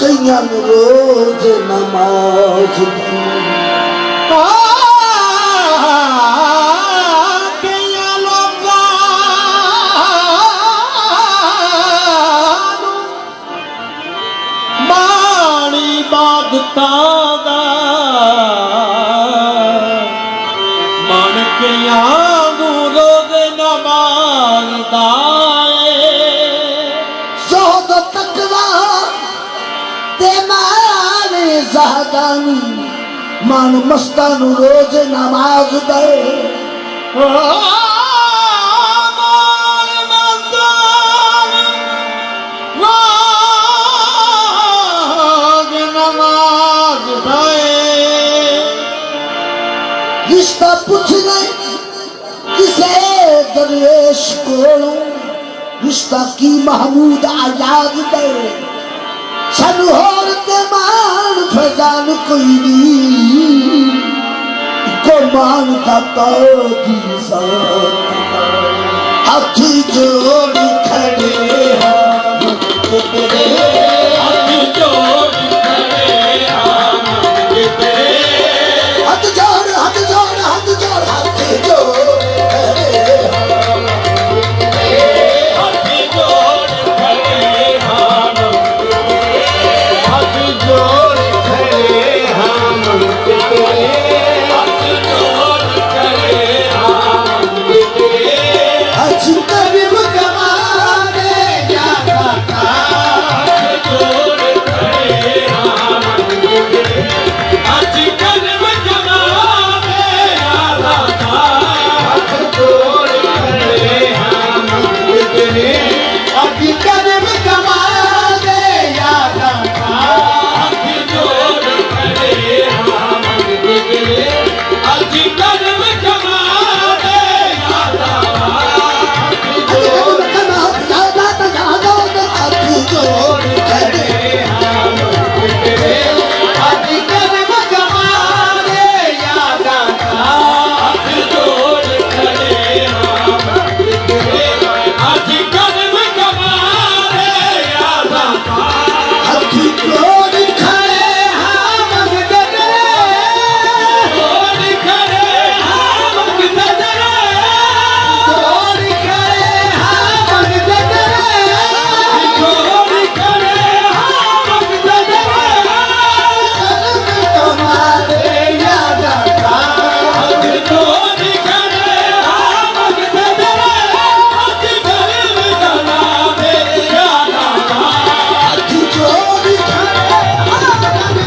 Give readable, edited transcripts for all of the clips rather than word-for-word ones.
कईयां रोज नमाज मान मस्तानु रोज नमाज दे रिश्ता पूछने किसे दरवेश कोलों रिश्ता की महमूद आजाद दे सन होर ते मान फजान कोई नहीं को मान दाता की साथ हाथ जोड़ खड़े हम तेरे हाथ जोड़ खड़े हम तेरे हाथ जोड़ हाथ जोड़ हाथ जोड़ हाथ जोड़ खड़े हम हाथ जोड़ खड़े हम हाथ जोड़ खड़े हम तेरे हाथ जोड़ खड़े हम तेरे आज करीब कमाने जाता हाथ जोड़ खड़े हम तेरे आज करीब कमाने जाता हाथ जोड़ खड़े हम तेरे आज करीब कमाने जाता हाथ जोड़ खड़े हम तेरे आज करीब कमाने जाता हाथ जोड़ खड़े हम तेरे आज करीब कमाने जाता हाथ जोड़ खड़े हम तेरे आज करीब कमाने जाता हाथ जोड़ खड़े हम तेरे जोड़ खड़े हम तेरे जोड़ खड़े हम तेरे जोड़ खड़े हम तेरे तुम्हारे याद आता हाथ जोड़ खड़े हम तेरे आज करीब कमाने जाता हाथ जोड़ खड़े हम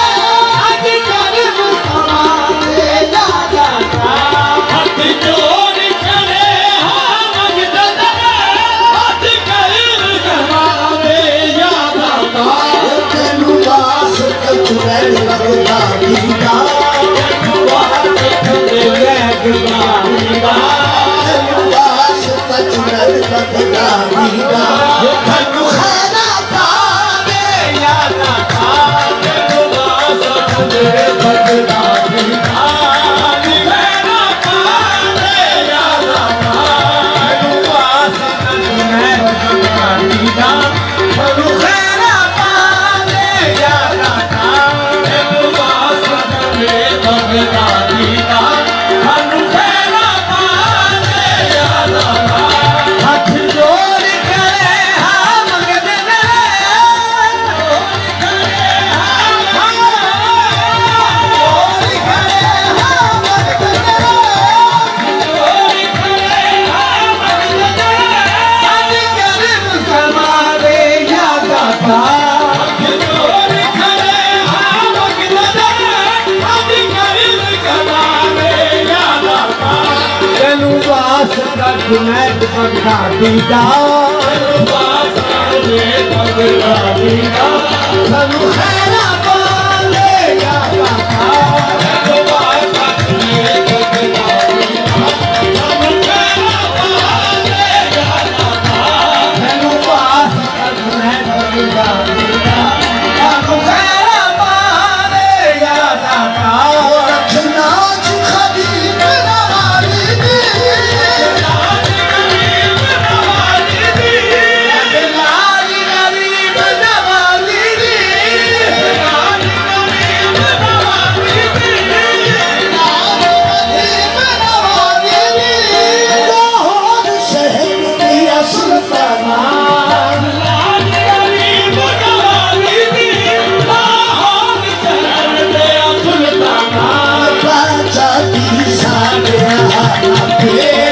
तेरे आज करीब कमाने जाता हाथ जोड़ खड़े हम तेरे आज करीब कमाने जाता तेनू वास कचुरे लगदा दीदा तेनू वास कचुरे लगदा दीदा तेनू वास कचुरे लगदा दीदा तेनू खाना पावे यादा तेनू वास कचुरे लगदा दीदा मेरा पावे यादा तेनू वास कचुरे लगदा दीदा तेनू खाना पावे यादा तेनू वास कचुरे लगदा दीदा तेनू खाना पावे यादा हाथ जोड़ खड़े हम तेरे जोड़ खड़े हम जोड़ खड़े हम तेरे जोड़ खड़े हम तेरे आज करीब कमाने जाता हाथ जोड़ खड़े हम तेरे आज करीब कमाने जाता तेनू वास जुनैद बगदा दीदा तेनू वास जुनैद बगदा दीदा सनू खैरा पाले जाता तेनू वास जुनैद बगदा दीदा सनू खैरा पाले जाता तेनू वास जुनैद बगदा दीदा सनू खैरा पाले जाता रखना खबीब नवाली दी लाली गरीब नवाली दी ਮੇਰੇ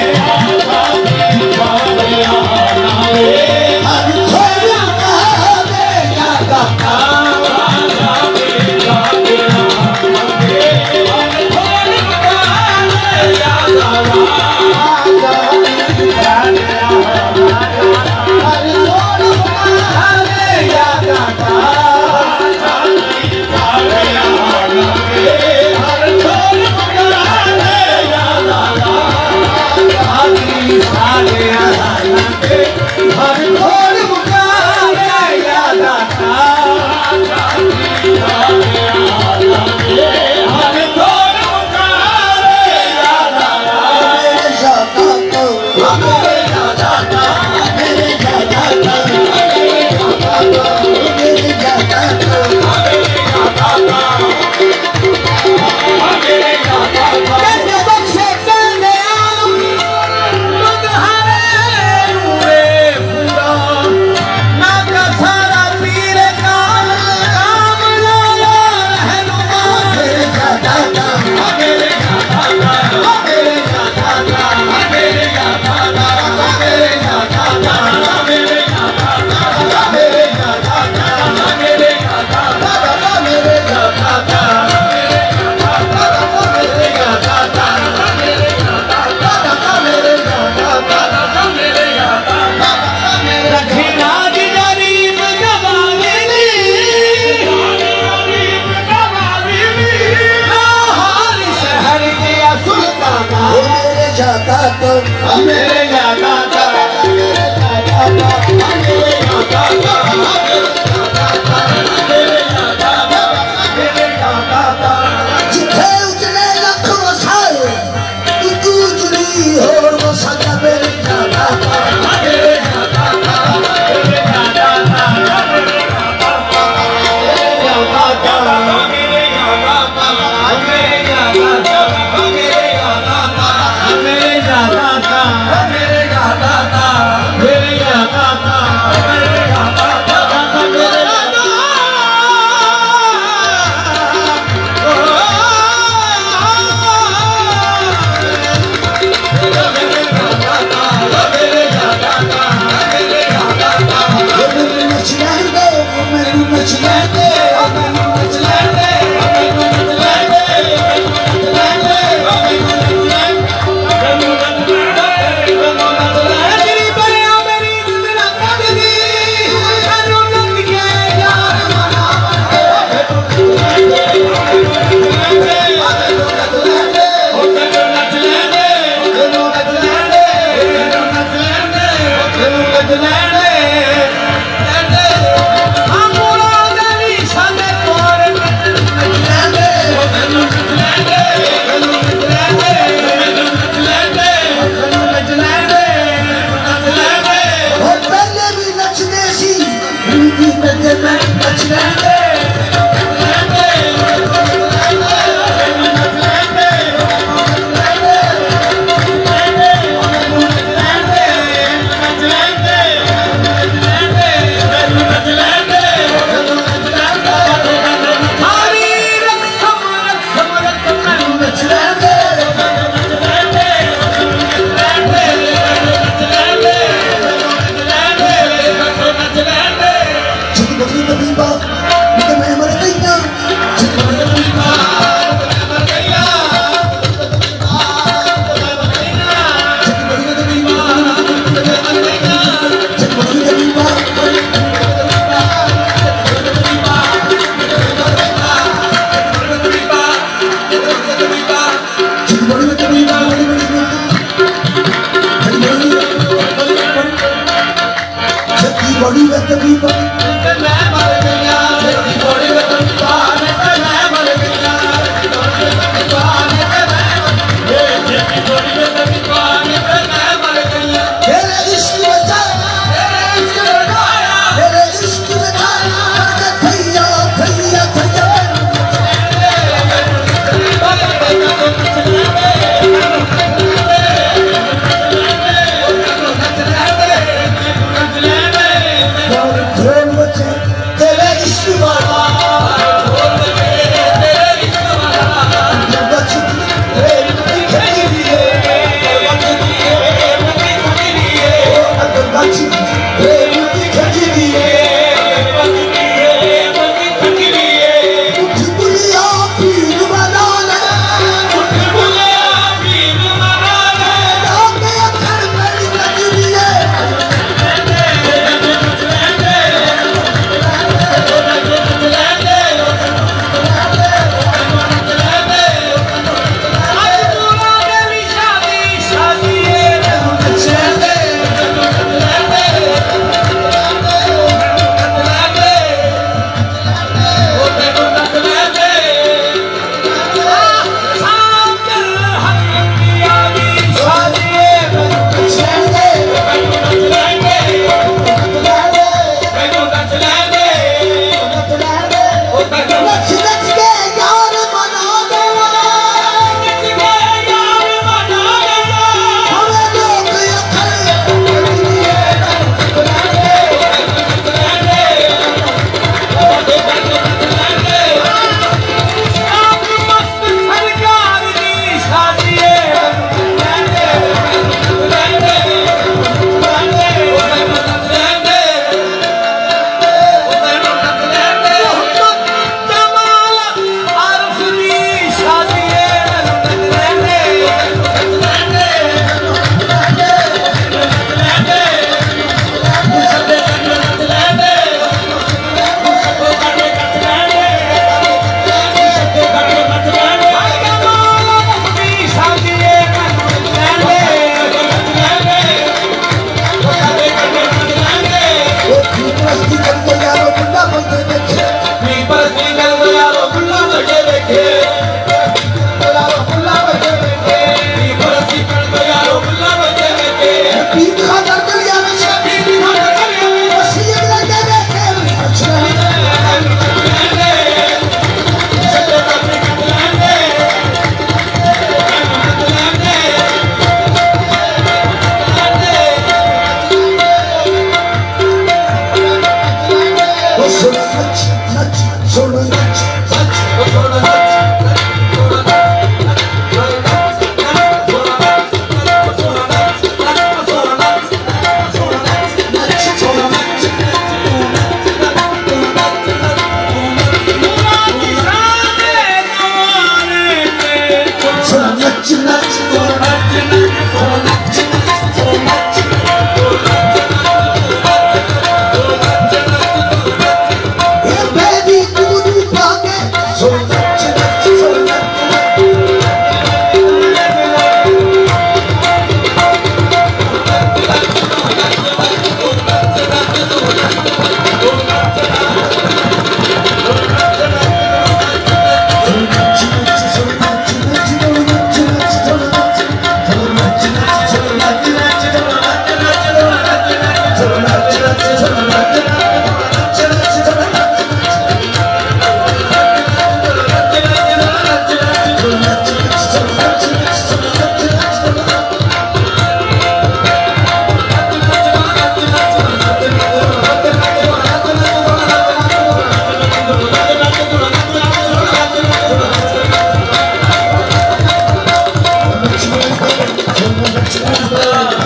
ਇਹ ਬੇਬੀ ਤੂੰ ਪਾ ਕੇ ਸੋ ਨੱਚ ਨੱਚ ਸੋ ਨੱਚ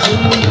Thank you.